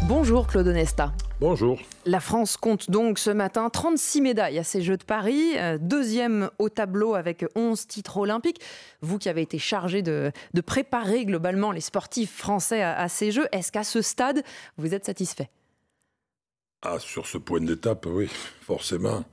Bonjour Claude Onesta. Bonjour. La France compte donc ce matin 36 médailles à ces Jeux de Paris, deuxième au tableau avec 11 titres olympiques. Vous qui avez été chargé de préparer globalement les sportifs français à ces Jeux, est-ce qu'à ce stade, vous êtes satisfait? Sur ce point d'étape, oui, forcément.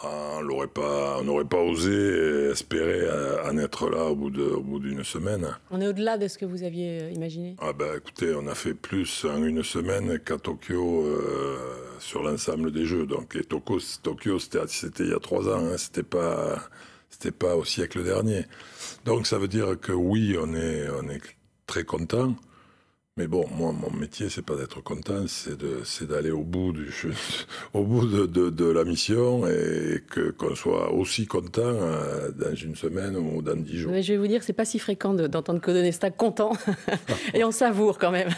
On n'aurait pas osé espérer en être là au bout d'une semaine. On est au-delà de ce que vous aviez imaginé? Écoutez, on a fait plus en une semaine qu'à Tokyo sur l'ensemble des Jeux. Donc, et Tokyo, c'était il y a 3 ans, hein, c'était pas au siècle dernier. Donc ça veut dire que oui, on est très content. Mais bon, moi, mon métier, c'est pas d'être content, c'est d'aller au bout de la mission et qu'on soit aussi content dans une semaine ou dans 10 jours. Mais je vais vous dire que c'est pas si fréquent d'entendre Claude Onesta content et on savoure quand même.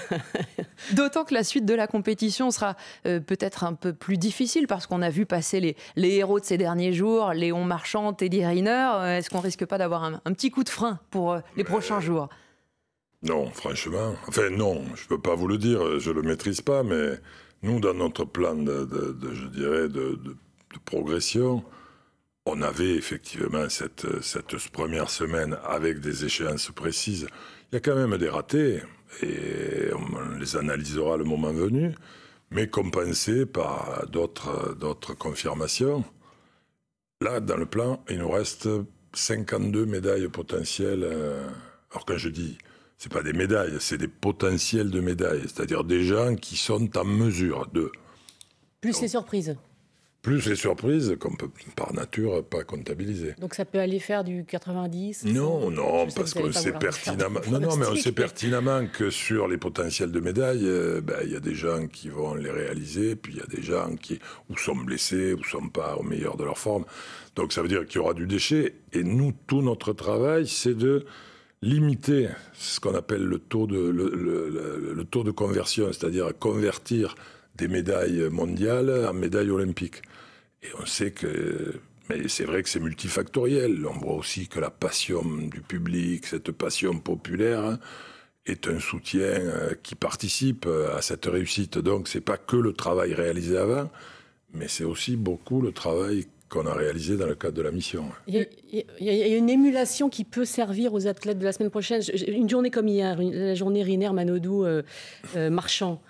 D'autant que la suite de la compétition sera peut-être un peu plus difficile parce qu'on a vu passer les héros de ces derniers jours, Léon Marchand, Teddy Riner. Est-ce qu'on risque pas d'avoir un petit coup de frein pour les prochains jours? Non, franchement. Enfin, non, je ne peux pas vous le dire, je ne le maîtrise pas, mais nous, dans notre plan je dirais, de progression, on avait effectivement cette première semaine avec des échéances précises. Il y a quand même des ratés, et on les analysera le moment venu, mais compensés par d'autres confirmations. Là, dans le plan, il nous reste 52 médailles potentielles. Alors quand je dis... c'est pas des médailles, c'est des potentiels de médailles. C'est-à-dire des gens qui sont en mesure de... Plus les surprises. Plus les surprises qu'on peut, par nature, pas comptabiliser. Donc ça peut aller faire du 90 ? Non, parce qu'on sait pertinemment... Non, mais on sait pertinemment que sur les potentiels de médailles, y a des gens qui vont les réaliser, puis il y a des gens qui ou sont blessés, ou sont pas au meilleur de leur forme. Donc ça veut dire qu'il y aura du déchet. Et nous, tout notre travail, c'est de... limiter ce qu'on appelle le taux de conversion, c'est-à-dire convertir des médailles mondiales en médailles olympiques. Et on sait que... mais c'est vrai que c'est multifactoriel. On voit aussi que la passion du public, cette passion populaire, est un soutien qui participe à cette réussite. Donc c'est pas que le travail réalisé avant, mais c'est aussi beaucoup le travail qu'on a réalisé dans le cadre de la mission. Il y a une émulation qui peut servir aux athlètes de la semaine prochaine. Une journée comme hier, la journée Riner, Manodou, Marchand.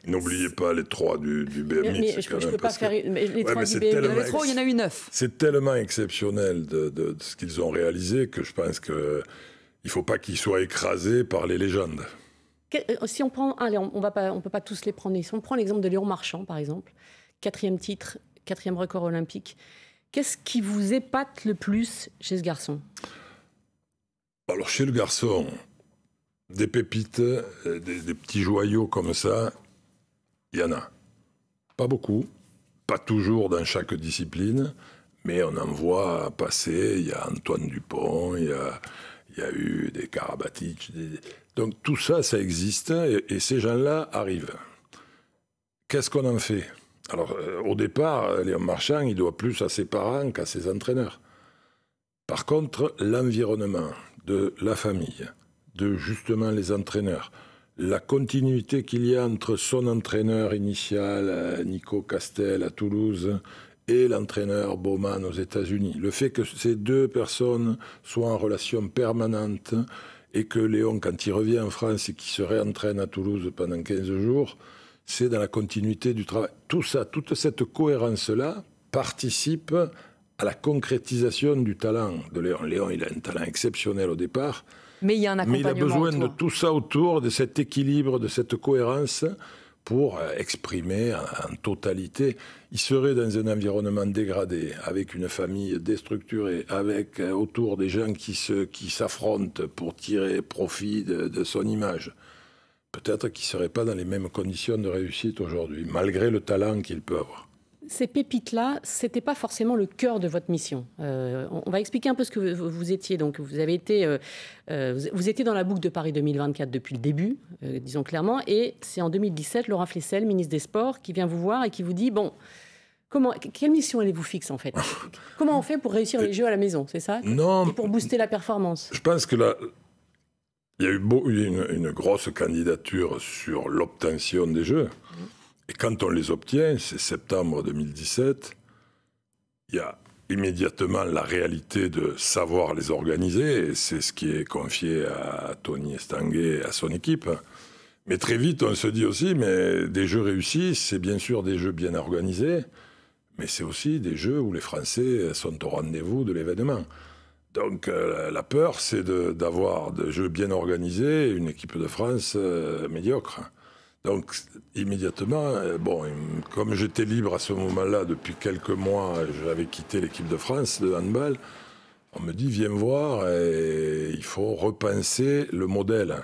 N'oubliez pas les 3 du BMX. Mais je ne peux pas faire les 3 du BMX. Les 3, il y en a eu 9. C'est tellement exceptionnel de ce qu'ils ont réalisé que je pense qu'il ne faut pas qu'ils soient écrasés par les légendes. Si on prend... Allez, on ne peut pas tous les prendre. Si on prend l'exemple de Léon Marchand, par exemple, 4e titre, 4e record olympique. Qu'est-ce qui vous épate le plus chez ce garçon? Alors, chez le garçon, des pépites, des petits joyaux comme ça, il y en a. Pas beaucoup, pas toujours dans chaque discipline, mais on en voit passer. Il y a Antoine Dupont, il y a eu des Karabatic. Donc tout ça, ça existe, et ces gens-là arrivent. Qu'est-ce qu'on en fait? Alors, au départ, Léon Marchand, il doit plus à ses parents qu'à ses entraîneurs. Par contre, l'environnement de la famille, de justement les entraîneurs, la continuité qu'il y a entre son entraîneur initial, Nico Castel à Toulouse, et l'entraîneur Bowman aux États-Unis. Le fait que ces 2 personnes soient en relation permanente et que Léon, quand il revient en France et qu'il se réentraîne à Toulouse pendant 15 jours... c'est dans la continuité du travail. Tout ça, toute cette cohérence-là participe à la concrétisation du talent de Léon. Léon, il a un talent exceptionnel au départ. Mais il y a un accompagnement. Mais il a besoin de tout ça autour, de cet équilibre, de cette cohérence pour exprimer en totalité. Il serait dans un environnement dégradé, avec une famille déstructurée, avec autour des gens qui s'affrontent pour tirer profit de son image. Peut-être qu'il ne serait pas dans les mêmes conditions de réussite aujourd'hui, malgré le talent qu'il peut avoir. Ces pépites-là, ce n'était pas forcément le cœur de votre mission. On va expliquer un peu ce que vous étiez. Donc, vous étiez dans la boucle de Paris 2024 depuis le début, disons clairement, et c'est en 2017, Laurent Flessel, ministre des Sports, qui vient vous voir et qui vous dit, bon, quelle mission allez-vous fixer en fait? Comment on fait pour réussir les Jeux à la maison, c'est ça? Non. Et pour booster la performance? Je pense que Il y a eu une grosse candidature sur l'obtention des Jeux. Et quand on les obtient, c'est septembre 2017, il y a immédiatement la réalité de savoir les organiser, et c'est ce qui est confié à Tony Estanguet et à son équipe. Mais très vite, on se dit aussi, mais des Jeux réussis, c'est bien sûr des Jeux bien organisés, mais c'est aussi des Jeux où les Français sont au rendez-vous de l'événement. Donc la peur, c'est d'avoir des Jeux bien organisés et une équipe de France médiocre. Donc immédiatement, comme j'étais libre à ce moment-là, depuis quelques mois, j'avais quitté l'équipe de France de handball, on me dit, viens voir, et il faut repenser le modèle.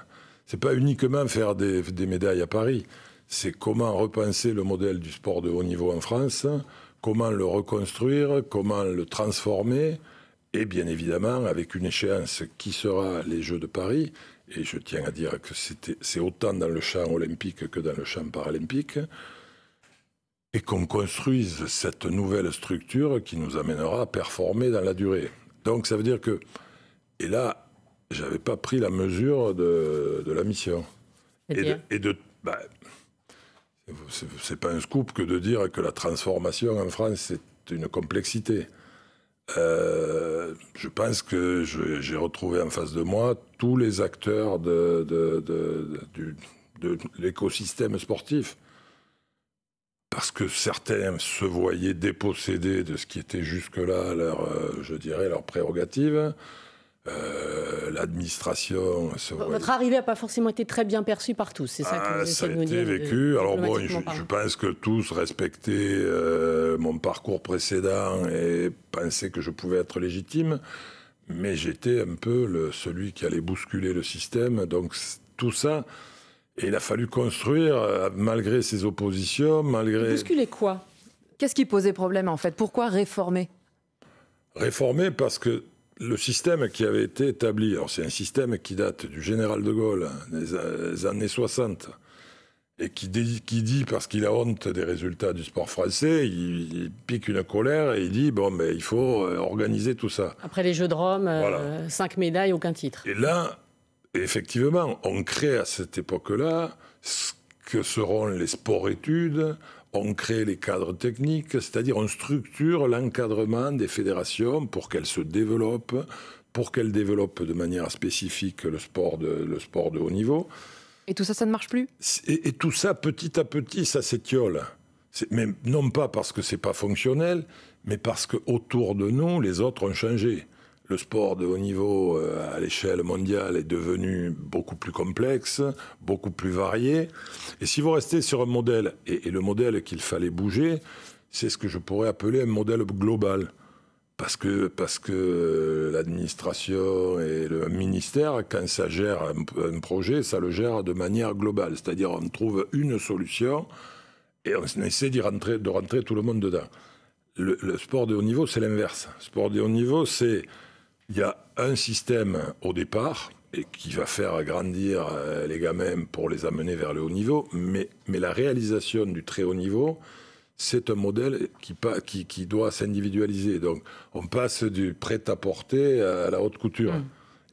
C'est pas uniquement faire des médailles à Paris, c'est comment repenser le modèle du sport de haut niveau en France, comment le reconstruire, comment le transformer, et bien évidemment, avec une échéance qui sera les Jeux de Paris, et je tiens à dire que c'est autant dans le champ olympique que dans le champ paralympique, et qu'on construise cette nouvelle structure qui nous amènera à performer dans la durée. Donc ça veut dire que... Et là, j'avais pas pris la mesure de la mission. C'est pas un scoop que de dire que la transformation en France, c'est une complexité. Je pense que j'ai retrouvé en face de moi tous les acteurs de l'écosystème sportif. Parce que certains se voyaient dépossédés de ce qui était jusque-là leur prérogative. L'administration... Votre arrivée n'a pas forcément été très bien perçue par tous, c'est ça que vous essayez de nous dire. Ça a été vécu. Alors bon, je pense que tous respectaient mon parcours précédent et pensaient que je pouvais être légitime, mais j'étais un peu celui qui allait bousculer le système. Donc tout ça, et il a fallu construire, malgré ses oppositions, malgré... Bousculer quoi? Qu'est-ce qui posait problème en fait? Pourquoi réformer? Réformer parce que le système qui avait été établi, alors c'est un système qui date du général de Gaulle, des années 60, et qui dit, parce qu'il a honte des résultats du sport français, il pique une colère et il dit, il faut organiser tout ça. Après les Jeux de Rome, voilà. 5 médailles, aucun titre. Et là, effectivement, on crée à cette époque-là ce que seront les sports-études. On crée les cadres techniques, c'est-à-dire on structure l'encadrement des fédérations pour qu'elles se développent, pour qu'elles développent de manière spécifique le sport de haut niveau. Et tout ça, ça ne marche plus? Et tout ça, petit à petit, ça s'étiole. Mais non pas parce que c'est pas fonctionnel, mais parce qu'autour de nous, les autres ont changé. Le sport de haut niveau à l'échelle mondiale est devenu beaucoup plus complexe, beaucoup plus varié. Et si vous restez sur un modèle, et le modèle qu'il fallait bouger, c'est ce que je pourrais appeler un modèle global. Parce que l'administration et le ministère, quand ça gère un projet, ça le gère de manière globale. C'est-à-dire on trouve une solution et on essaie de rentrer tout le monde dedans. Le sport de haut niveau, c'est l'inverse. Le sport de haut niveau, il y a un système au départ et qui va faire grandir les gamins pour les amener vers le haut niveau, mais la réalisation du très haut niveau, c'est un modèle qui doit s'individualiser. Donc on passe du prêt-à-porter à la haute couture.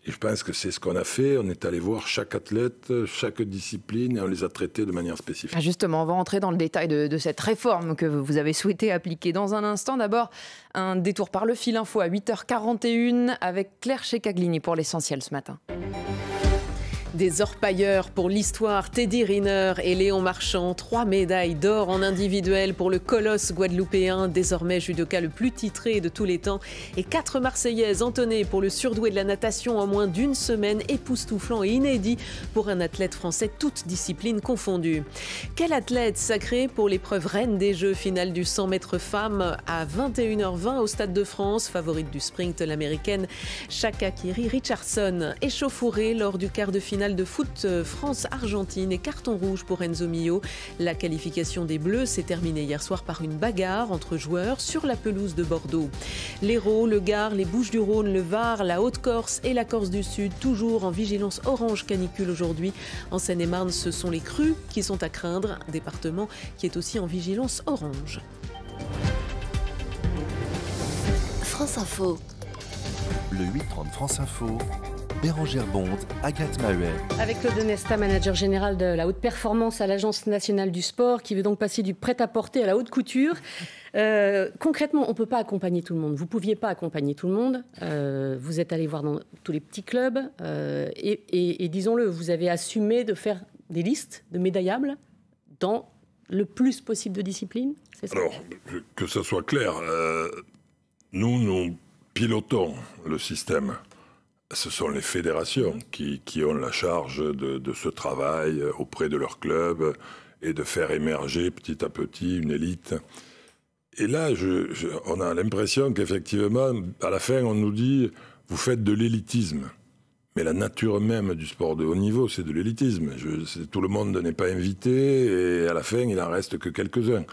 Et je pense que c'est ce qu'on a fait. On est allé voir chaque athlète, chaque discipline, et on les a traités de manière spécifique. Justement, on va entrer dans le détail de cette réforme que vous avez souhaité appliquer dans un instant. D'abord, un détour par le fil info à 8h41 avec Claire Checaglini pour l'essentiel ce matin. Des orpailleurs pour l'histoire, Teddy Riner et Léon Marchand. 3 médailles d'or en individuel pour le colosse guadeloupéen, désormais judoka le plus titré de tous les temps. Et 4 Marseillaises entonnées pour le surdoué de la natation en moins d'une semaine, époustouflant et inédit pour un athlète français, toutes disciplines confondues. Quel athlète sacré pour l'épreuve reine des Jeux, finale du 100 mètres femmes à 21h20 au Stade de France, favorite du sprint, l'américaine Shaka Kiri-Richardson, échauffourée lors du quart de finale de foot France-Argentine et carton rouge pour Enzo Mio. La qualification des Bleus s'est terminée hier soir par une bagarre entre joueurs sur la pelouse de Bordeaux. L'Hérault, le Gard, les Bouches-du-Rhône, le Var, la Haute-Corse et la Corse du Sud, toujours en vigilance orange canicule aujourd'hui. En Seine-et-Marne, ce sont les crues qui sont à craindre, un département qui est aussi en vigilance orange. France Info. Le 8h30 France Info. Bérangère Bond, Agathe Maheuer. Avec Claude Nesta, manager général de la haute performance à l'Agence nationale du sport, qui veut donc passer du prêt-à-porter à la haute couture. Concrètement, on ne peut pas accompagner tout le monde. Vous ne pouviez pas accompagner tout le monde. Vous êtes allé voir dans tous les petits clubs. Et disons-le, vous avez assumé de faire des listes de médaillables dans le plus possible de disciplines. C'est ça ? Alors, que ce soit clair, nous pilotons le système. Ce sont les fédérations qui ont la charge de ce travail auprès de leurs clubs et de faire émerger petit à petit une élite. Et là, on a l'impression qu'effectivement, à la fin, on nous dit « vous faites de l'élitisme ». Mais la nature même du sport de haut niveau, c'est de l'élitisme. Tout le monde n'est pas invité et à la fin, il n'en reste que quelques-uns.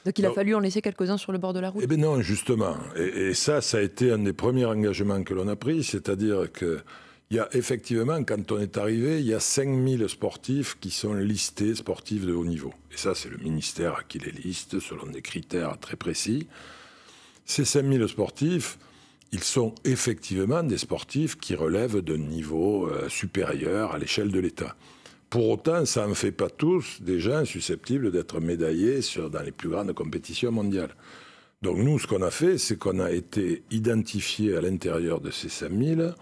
Donc il a fallu en laisser quelques-uns sur le bord de la route. Eh bien non, justement. Et ça a été un des premiers engagements que l'on a pris, c'est-à-dire qu'il y a effectivement, quand on est arrivé, il y a 5000 sportifs qui sont listés sportifs de haut niveau. Et ça, c'est le ministère qui les liste selon des critères très précis. Ces 5000 sportifs, ils sont effectivement des sportifs qui relèvent d'un niveau supérieur à l'échelle de l'État. Pour autant, ça n'en fait pas tous des gens susceptibles d'être médaillés dans les plus grandes compétitions mondiales. Donc nous, ce qu'on a fait, c'est qu'on a été identifiés à l'intérieur de ces 5000.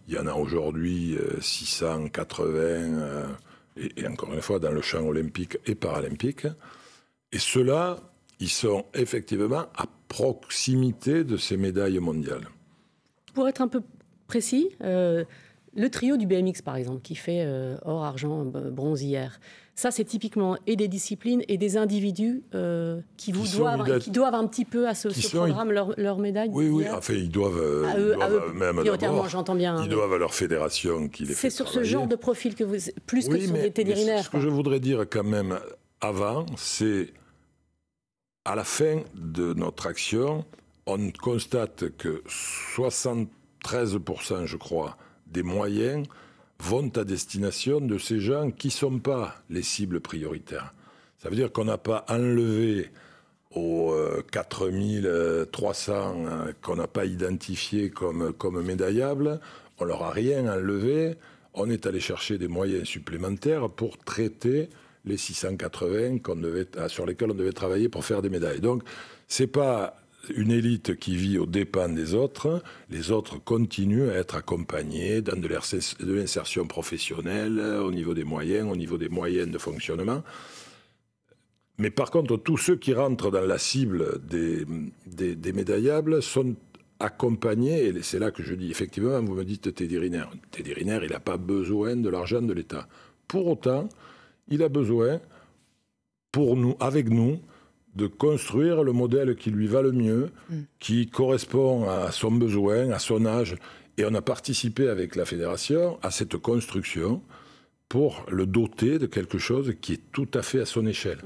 Il y en a aujourd'hui 680, et encore une fois, dans le champ olympique et paralympique. Et ceux-là, ils sont effectivement à proximité de ces médailles mondiales. Pour être un peu précis, le trio du BMX, par exemple, qui fait or, argent, bronze hier, ça, c'est typiquement et des disciplines et des individus qui doivent un petit peu à ce programme leur médaille. Oui, enfin, ils doivent même d'abord, j'entends bien. Ils doivent à leur fédération qui les fait C'est sur travailler. ce genre de profil que vous... Plus que sur des tédérinaires. Ce que je voudrais dire quand même avant, c'est à la fin de notre action, on constate que 73%, je crois, des moyens vont à destination de ces gens qui ne sont pas les cibles prioritaires. Ça veut dire qu'on n'a pas enlevé aux 4300 qu'on n'a pas identifiés comme médaillables, on leur a rien enlevé, on est allé chercher des moyens supplémentaires pour traiter les 680 sur lesquels on devait travailler pour faire des médailles. Donc, ce n'est pas une élite qui vit aux dépens des autres. Les autres continuent à être accompagnés dans de l'insertion professionnelle, au niveau des moyens de fonctionnement. Mais par contre, tous ceux qui rentrent dans la cible des médaillables sont accompagnés, et c'est là que je dis, effectivement, vous me dites tédérinaire. Tédérinaire, il n'a pas besoin de l'argent de l'État. Pour autant, il a besoin, avec nous, de construire le modèle qui lui va le mieux, qui correspond à son besoin, à son âge. Et on a participé avec la fédération à cette construction pour le doter de quelque chose qui est tout à fait à son échelle.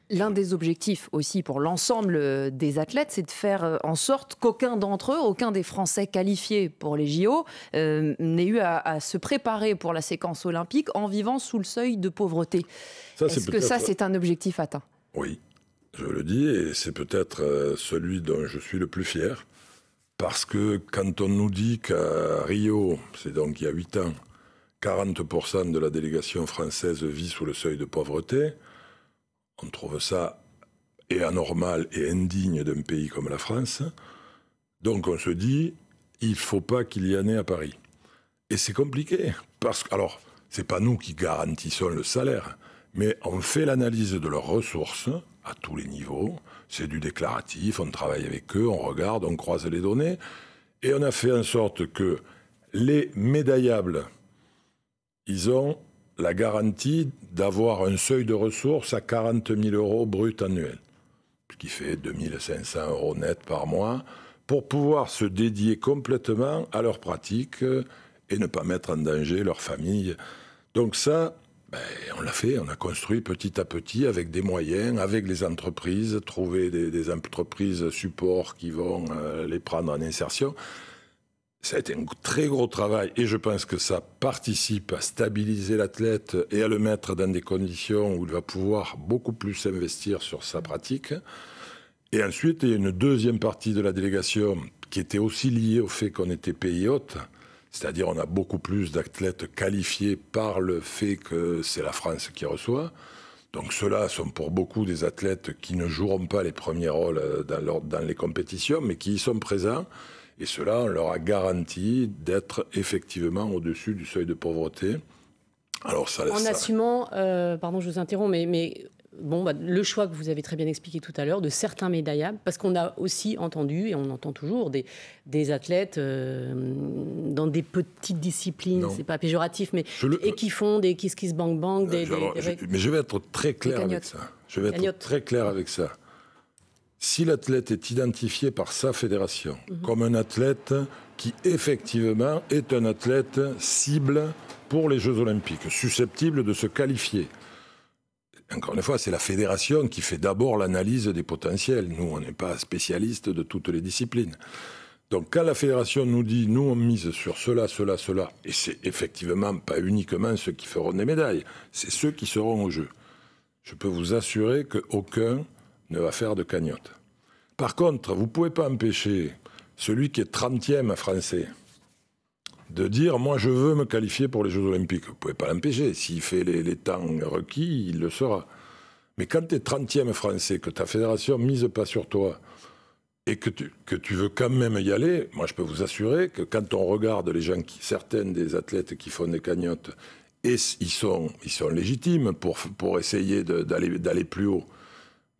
L'un des objectifs aussi pour l'ensemble des athlètes, c'est de faire en sorte qu'aucun d'entre eux, aucun des Français qualifiés pour les JO, n'ait eu à se préparer pour la séquence olympique en vivant sous le seuil de pauvreté. Est-ce que ça, c'est un objectif atteint ? Oui, je le dis, et c'est peut-être celui dont je suis le plus fier, parce que quand on nous dit qu'à Rio, c'est donc il y a 8 ans, 40% de la délégation française vit sous le seuil de pauvreté, on trouve ça anormal et indigne d'un pays comme la France. Donc on se dit, il ne faut pas qu'il y en ait à Paris. Et c'est compliqué, parce que, alors, ce n'est pas nous qui garantissons le salaire, mais on fait l'analyse de leurs ressources à tous les niveaux. C'est du déclaratif, on travaille avec eux, on regarde, on croise les données. Et on a fait en sorte que les médaillables, ils ont la garantie d'avoir un seuil de ressources à 40 000 € bruts annuels, ce qui fait 2 500 € net par mois, pour pouvoir se dédier complètement à leur pratique et ne pas mettre en danger leur famille. Donc ça, on l'a fait, on a construit petit à petit avec des moyens, avec les entreprises, trouver des entreprises support qui vont les prendre en insertion. Ça a été un très gros travail et je pense que ça participe à stabiliser l'athlète et à le mettre dans des conditions où il va pouvoir beaucoup plus investir sur sa pratique. Et ensuite, il y a une deuxième partie de la délégation qui était aussi liée au fait qu'on était pays hôte. C'est-à-dire on a beaucoup plus d'athlètes qualifiés par le fait que c'est la France qui reçoit. Donc ceux-là sont pour beaucoup des athlètes qui ne joueront pas les premiers rôles dans les compétitions, mais qui y sont présents. Et ceux-là, on leur a garanti d'être effectivement au-dessus du seuil de pauvreté. Alors, assumant, pardon, je vous interromps, mais le choix que vous avez très bien expliqué tout à l'heure de certains médaillables, parce qu'on a aussi entendu, et on entend toujours, des athlètes dans des petites disciplines, c'est pas péjoratif, mais qui font des kiss bang bang. Mais je vais être très clair avec ça. Si l'athlète est identifié par sa fédération comme un athlète qui effectivement est un athlète cible pour les Jeux Olympiques, susceptible de se qualifier. Encore une fois, c'est la fédération qui fait d'abord l'analyse des potentiels. Nous, on n'est pas spécialistes de toutes les disciplines. Donc, quand la fédération nous dit, nous, on mise sur cela, et c'est effectivement pas uniquement ceux qui feront des médailles, c'est ceux qui seront au jeu. Je peux vous assurer qu'aucun ne va faire de cagnotte. Par contre, vous ne pouvez pas empêcher celui qui est 30e français de dire « moi je veux me qualifier pour les Jeux Olympiques ». Vous ne pouvez pas l'empêcher. S'il fait les temps requis, il le sera. Mais quand tu es 30e français, que ta fédération ne mise pas sur toi et que tu veux quand même y aller, moi je peux vous assurer que quand on regarde les gens, certains des athlètes qui font des cagnottes, et ils sont légitimes pour essayer d'aller plus haut.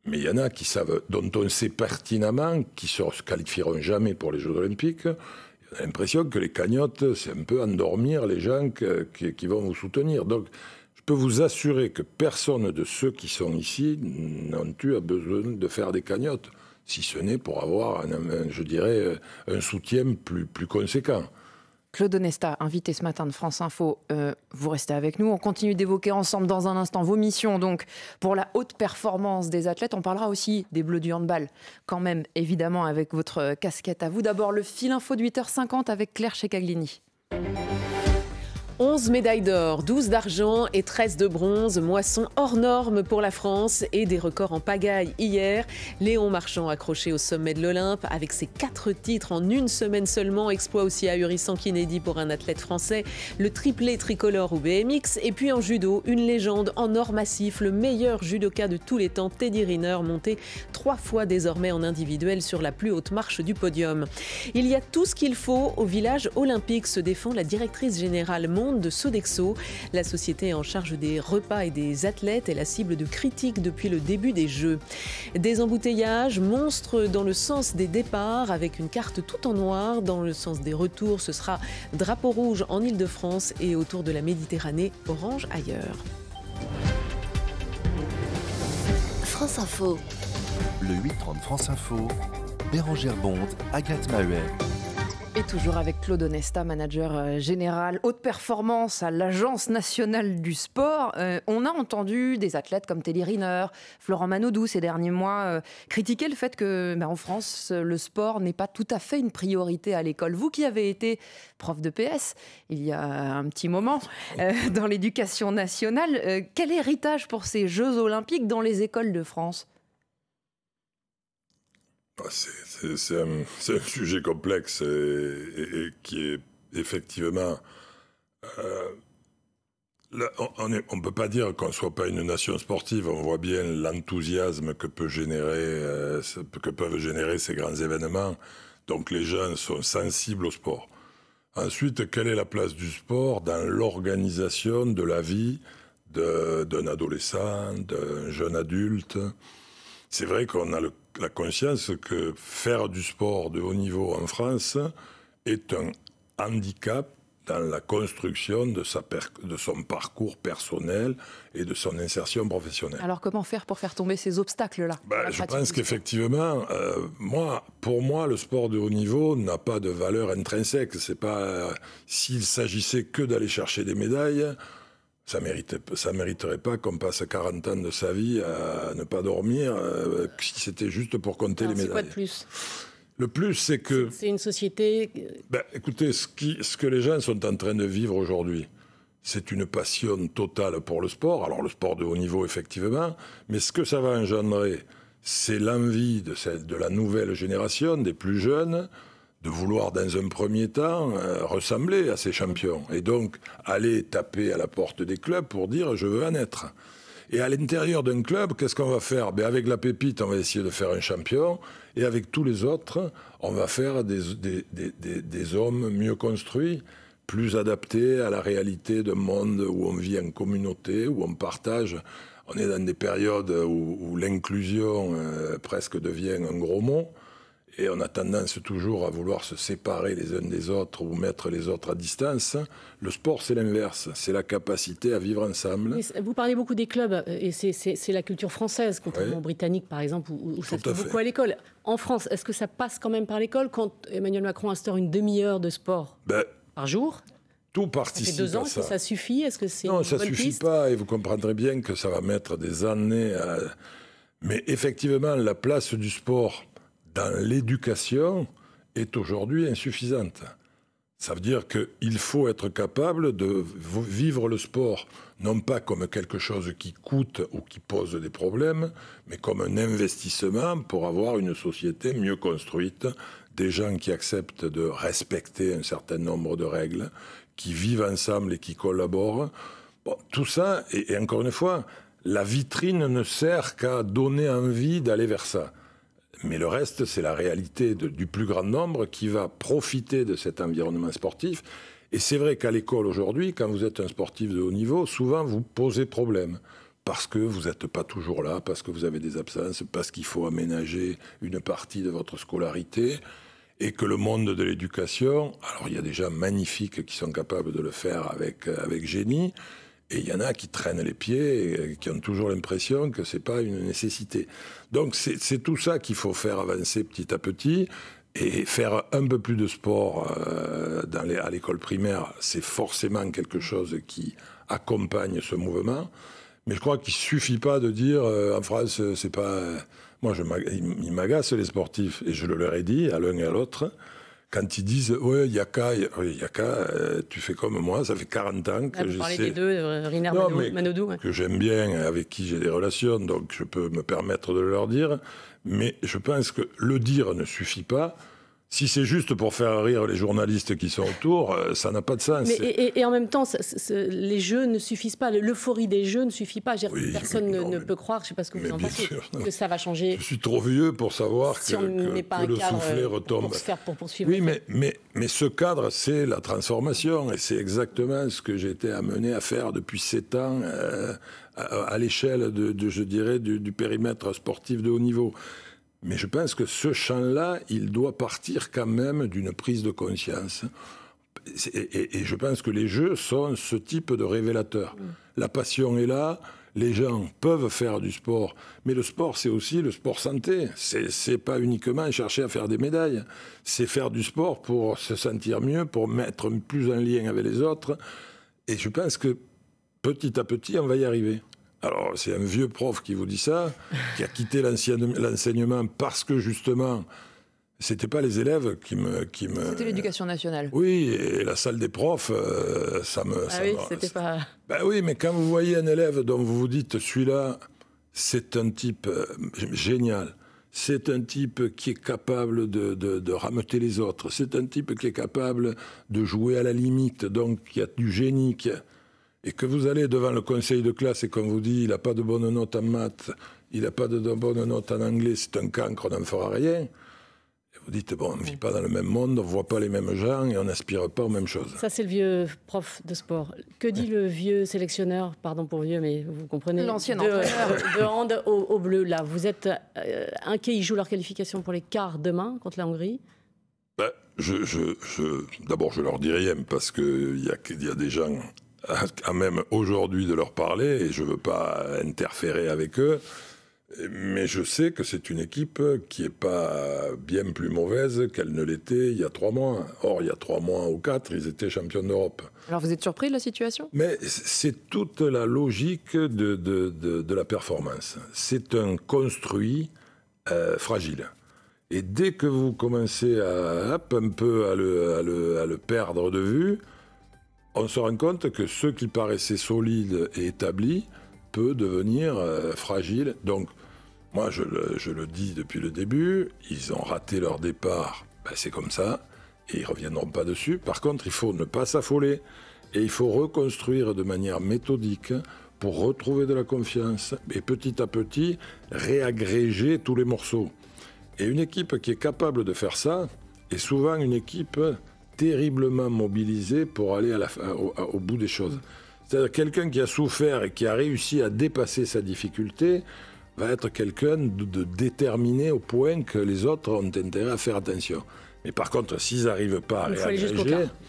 Mais il y en a qui savent, dont on sait pertinemment qu'ils ne se qualifieront jamais pour les Jeux Olympiques. On a l'impression que les cagnottes, c'est un peu endormir les gens qui vont vous soutenir. Donc, je peux vous assurer que personne de ceux qui sont ici n'ont eu besoin de faire des cagnottes, si ce n'est pour avoir, un soutien plus conséquent. Claude Onesta, invité ce matin de France Info, vous restez avec nous. On continue d'évoquer ensemble dans un instant vos missions donc pour la haute performance des athlètes. On parlera aussi des Bleus du handball, quand même, évidemment, avec votre casquette à vous. D'abord, le fil info de 8h50 avec Claire Checaglini. 11 médailles d'or, 12 d'argent et 13 de bronze. Moisson hors norme pour la France et des records en pagaille hier. Léon Marchand accroché au sommet de l'Olympe avec ses 4 titres en une semaine seulement. Exploit aussi ahurissant qu'inédit pour un athlète français. Le triplé tricolore au BMX. Et puis en judo, une légende en or massif. Le meilleur judoka de tous les temps, Teddy Riner, monté 3 fois désormais en individuel sur la plus haute marche du podium. Il y a tout ce qu'il faut au village olympique, se défend la directrice générale de Sodexo. La société en charge des repas et des athlètes est la cible de critiques depuis le début des Jeux. Des embouteillages monstres dans le sens des départs avec une carte tout en noir. Dans le sens des retours, ce sera drapeau rouge en Île-de-France et autour de la Méditerranée, orange ailleurs. France Info. Le 8h30 France Info, Bérangère Bonde, Agathe Maheuer. Et toujours avec Claude Onesta, manager général haute performance à l'Agence nationale du sport. On a entendu des athlètes comme Teddy Riner, Florent Manodou ces derniers mois critiquer le fait que en France, le sport n'est pas tout à fait une priorité à l'école. Vous qui avez été prof de PS il y a un petit moment dans l'éducation nationale, quel héritage pour ces Jeux olympiques dans les écoles de France ? C'est un sujet complexe et qui est effectivement... on ne peut pas dire qu'on ne soit pas une nation sportive. On voit bien l'enthousiasme que peuvent générer ces grands événements. Donc les gens sont sensibles au sport. Ensuite, quelle est la place du sport dans l'organisation de la vie d'un adolescent, d'un jeune adulte ? C'est vrai qu'on a la conscience que faire du sport de haut niveau en France est un handicap dans la construction de son parcours personnel et de son insertion professionnelle. Alors comment faire pour faire tomber ces obstacles-là ? Je pense qu'effectivement, pour moi, le sport de haut niveau n'a pas de valeur intrinsèque. C'est pas s'il s'agissait que d'aller chercher des médailles. Ça mériterait pas qu'on passe 40 ans de sa vie à ne pas dormir si c'était juste pour compter les médailles. C'est quoi de plus ? Le plus, c'est que... C'est une société... Écoutez, ce que les gens sont en train de vivre aujourd'hui, c'est une passion totale pour le sport. Alors le sport de haut niveau, effectivement, mais ce que ça va engendrer, c'est l'envie de la nouvelle génération, des plus jeunes, de vouloir dans un premier temps ressembler à ces champions et donc aller taper à la porte des clubs pour dire je veux en être. Et à l'intérieur d'un club, qu'est-ce qu'on va faire? Avec la pépite, on va essayer de faire un champion et avec tous les autres, on va faire des hommes mieux construits, plus adaptés à la réalité d'un monde où on vit en communauté, où on partage. On est dans des périodes où l'inclusion presque devient un gros mot. Et on a tendance toujours à vouloir se séparer les uns des autres ou mettre les autres à distance. Le sport, c'est l'inverse. C'est la capacité à vivre ensemble. Vous parlez beaucoup des clubs, et c'est la culture française, contrairement aux Britanniques, par exemple, où ça se fait beaucoup à l'école. En France, est-ce que ça passe quand même par l'école quand Emmanuel Macron instaure une demi-heure de sport par jour? Tout participe à ça. Ça fait 2 ans, est-ce que ça suffit? Est-ce que c'est Non, une ça ne bonne suffit piste? pas, et vous comprendrez bien que ça va mettre des années à... Mais effectivement, la place du sport dans l'éducation est aujourd'hui insuffisante. Ça veut dire qu'il faut être capable de vivre le sport, non pas comme quelque chose qui coûte ou qui pose des problèmes, mais comme un investissement pour avoir une société mieux construite, des gens qui acceptent de respecter un certain nombre de règles, qui vivent ensemble et qui collaborent. Bon, tout ça, et encore une fois, la vitrine ne sert qu'à donner envie d'aller vers ça. Mais le reste, c'est la réalité du plus grand nombre qui va profiter de cet environnement sportif. Et c'est vrai qu'à l'école aujourd'hui, quand vous êtes un sportif de haut niveau, souvent vous posez problème. Parce que vous n'êtes pas toujours là, parce que vous avez des absences, parce qu'il faut aménager une partie de votre scolarité. Et que le monde de l'éducation, alors il y a des gens magnifiques qui sont capables de le faire avec génie, et il y en a qui traînent les pieds et qui ont toujours l'impression que ce n'est pas une nécessité. Donc c'est tout ça qu'il faut faire avancer petit à petit. Et faire un peu plus de sport à l'école primaire, c'est forcément quelque chose qui accompagne ce mouvement. Mais je crois qu'il ne suffit pas de dire en France, c'est pas... Moi, ils m'agacent les sportifs, et je le leur ai dit à l'un et à l'autre. Quand ils disent « Ouais, Yaka, tu fais comme moi, ça fait 40 ans que vous parlez des deux, Riner Manodou. Que j'aime bien, avec qui j'ai des relations, donc je peux me permettre de leur dire. Mais je pense que le dire ne suffit pas. Si c'est juste pour faire rire les journalistes qui sont autour, ça n'a pas de sens. Et en même temps, les jeux ne suffisent pas. L'euphorie des jeux ne suffit pas. Personne ne peut croire, je ne sais pas ce que vous en pensez, que ça va changer. Je suis trop vieux pour savoir si que le soufflet retombe. Pour poursuivre. Oui, mais ce cadre, c'est la transformation. Et c'est exactement ce que j'ai été amené à faire depuis 7 ans à l'échelle, je dirais, du périmètre sportif de haut niveau. Mais je pense que ce champ-là, il doit partir quand même d'une prise de conscience. Et je pense que les jeux sont ce type de révélateur. La passion est là, les gens peuvent faire du sport, mais le sport, c'est aussi le sport santé. C'est pas uniquement chercher à faire des médailles, c'est faire du sport pour se sentir mieux, pour mettre plus en lien avec les autres. Et je pense que petit à petit, on va y arriver. Alors, c'est un vieux prof qui vous dit ça, qui a quitté l'enseignement parce que, justement, c'était pas les élèves qui me... C'était l'éducation nationale. Oui, et la salle des profs, c'était pas... Ben oui, mais quand vous voyez un élève dont vous vous dites, celui-là, c'est un type génial, c'est un type qui est capable de rameuter les autres, c'est un type qui est capable de jouer à la limite, donc qui a du génie, et que vous allez devant le conseil de classe et qu'on vous dit il n'a pas de bonne note en maths, il n'a pas de bonne note en anglais, c'est un cancre, on n'en fera rien. Et vous dites, bon, on ne vit pas dans le même monde, on ne voit pas les mêmes gens et on n'aspire pas aux mêmes choses. Ça, c'est le vieux prof de sport. Que dit le vieux sélectionneur, pardon pour vieux, mais vous comprenez, l'ancien entraîneur de hand au bleu, là. Vous êtes inquiet, ils jouent leur qualification pour les quarts demain contre la Hongrie? D'abord, je leur dis rien parce qu'il y a des gens... à même aujourd'hui de leur parler, et je ne veux pas interférer avec eux, mais je sais que c'est une équipe qui n'est pas bien plus mauvaise qu'elle ne l'était il y a 3 mois. Or, il y a 3 mois ou 4, ils étaient champions d'Europe. Alors, vous êtes surpris de la situation? Mais c'est toute la logique de la performance. C'est un construit fragile. Et dès que vous commencez un peu à le perdre de vue, on se rend compte que ce qui paraissait solide et établi peut devenir fragile. Donc, moi, je le dis depuis le début, ils ont raté leur départ, c'est comme ça. Et ils ne reviendront pas dessus. Par contre, il faut ne pas s'affoler. Et il faut reconstruire de manière méthodique pour retrouver de la confiance et petit à petit réagréger tous les morceaux. Et une équipe qui est capable de faire ça est souvent une équipe terriblement mobilisée pour aller au bout des choses. C'est-à-dire quelqu'un qui a souffert et qui a réussi à dépasser sa difficulté va être quelqu'un de déterminé au point que les autres ont intérêt à faire attention. Mais par contre, s'ils n'arrivent pas à réagréger...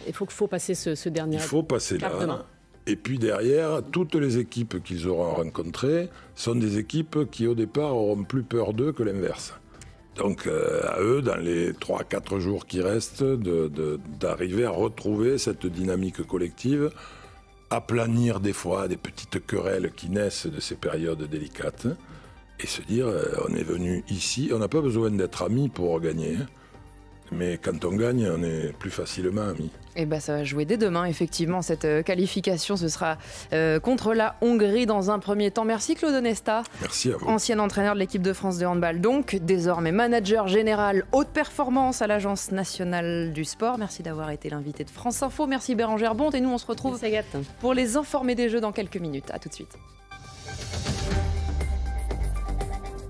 Il faut passer ce dernier... Il faut passer là. Et puis derrière, toutes les équipes qu'ils auront rencontrées sont des équipes qui, au départ, auront plus peur d'eux que l'inverse. Donc, à eux, dans les 3-4 jours qui restent, d'arriver à retrouver cette dynamique collective, aplanir des fois des petites querelles qui naissent de ces périodes délicates, et se dire, on est venu ici, on n'a pas besoin d'être amis pour gagner. Mais quand on gagne, on est plus facilement amis. Et ben ça va jouer dès demain, effectivement, cette qualification. Ce sera contre la Hongrie dans un premier temps. Merci Claude Onesta. Merci à vous. Ancien entraîneur de l'équipe de France de handball, donc désormais manager général haute performance à l'Agence nationale du sport. Merci d'avoir été l'invité de France Info. Merci Bérangère Bonte. Et nous, on se retrouve pour les informer des Jeux dans quelques minutes. À tout de suite.